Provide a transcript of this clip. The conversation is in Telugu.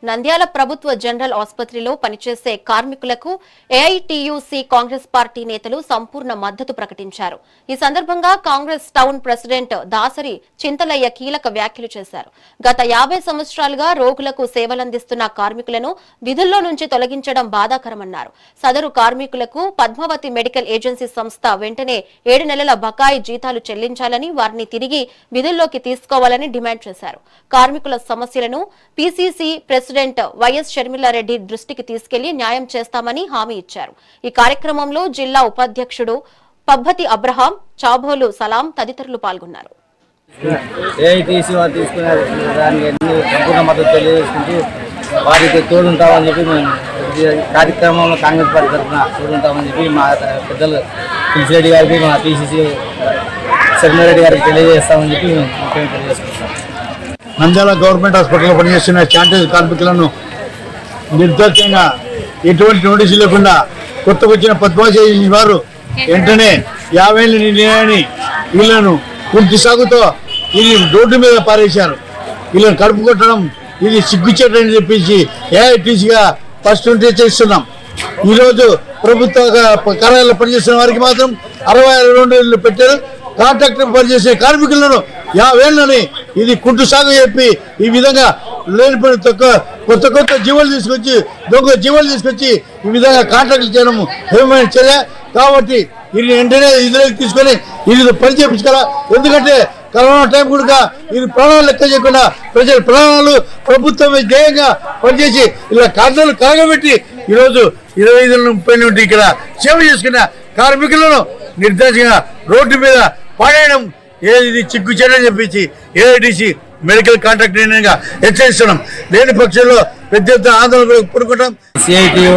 నంద్యాల ప్రభుత్వ జనరల్ ఆసుపత్రిలో పనిచేసే కార్మికులకు ఏఐటీయూసీ కాంగ్రెస్ పార్టీ నేతలు సంపూర్ణ మద్దతు ప్రకటించారు. ఈ సందర్భంగా కాంగ్రెస్ టౌన్ ప్రెసిడెంట్ దాసరి చింతలయ్య కీలక వ్యాఖ్యలు చేశారు. గత 50 సంవత్సరాలుగా రోగులకు సేవలందిస్తున్న కార్మికులను విధుల్లో నుంచి తొలగించడం బాధాకరమన్నారు. సదరు కార్మికులకు పద్మావతి మెడికల్ ఏజెన్సీ సంస్థ వెంటనే 7 నెలల బకాయి జీతాలు చెల్లించాలని, వారిని తిరిగి విధుల్లోకి తీసుకోవాలని డిమాండ్ చేశారు. కార్మికుల సమస్యలను పీసీసీ ప్రెసిడెంట్ వైఎస్ షర్మిలారెడ్డి దృష్టికి తీసుకెళ్లి న్యాయం చేస్తామని హామీ ఇచ్చారు. ఈ కార్యక్రమంలో జిల్లా ఉపాధ్యక్షుడు పబ్బతి అబ్రహాం, చాబోలు సలాం తదితరులు పాల్గొన్నారు. వారికి తోడుంటామని చెప్పి మేము కార్యక్రమంలో కాంగ్రెస్ పార్టీ తరఫున తోడుంటామని చెప్పి మా పెద్దలు తులసిరెడ్డి గారికి, మా పీసీసీ షర్మిలారెడ్డి గారికి తెలియజేస్తామని చెప్పి మేము ముఖ్యంగా తెలియజేసుకుంటాం. నంద్యాల గవర్నమెంట్ హాస్పిటల్లో పనిచేస్తున్న శానిటైజ్ కార్మికులను నిర్దాక్షిణ్యంగా ఎటువంటి నోటీసు లేకుండా కొత్తగా వచ్చిన పద్మావతి వారు వెంటనే 50 ఏళ్ళ నిర్ణయాన్ని వీళ్ళను పూర్తి సాగుతో ఇది రోడ్డు మీద పారేశారు. వీళ్ళని కడుపు కొట్టడం ఇది సిగ్గుచేటని చెప్పేసి ఏఐటీసీగా ఫస్ట్ నుండి చేస్తున్నాం. ఈరోజు ప్రభుత్వ కార్యాలయంలో పనిచేస్తున్న వారికి మాత్రం 62 ఏళ్ళు పెట్టారు. కాంట్రాక్టర్ పనిచేసే కార్మికులను 50 ఏళ్ళని ఇది కుంటు సాగు చెప్పి ఈ విధంగా లేనిపోయిన కొత్త జీవాలు తీసుకొచ్చి, దొంగ జీవాలు తీసుకొచ్చి ఈ విధంగా కాంట్రాక్టులు చేయడం ఏమైనా చర్య. కాబట్టి ఇది వెంటనే ఇదిలోకి తీసుకొని ఇది పని చేయించుకోవాలా. ఎందుకంటే కరోనా టైం కూడా ఇది ప్రాణాలు లెక్క చేయకుండా ప్రజల ప్రాణాలు ప్రభుత్వం ధ్యేయంగా పనిచేసి ఇలా కాంట్రాక్టులు కలగబెట్టి ఈరోజు 25-30 నుండి ఇక్కడ సేవ చేసుకున్న కార్మికులను నిర్దేశంగా రోడ్డు మీద పడేయడం ఏది చిక్కుచేయని చెప్పించి ఏఐటీసీ మెడికల్ కాంట్రాక్ట్ హెచ్చరిస్తున్నాం. లేని పక్షంలో పెద్ద ఎత్తున ఆందోళన పుడుకుంటాం. సిఐటియు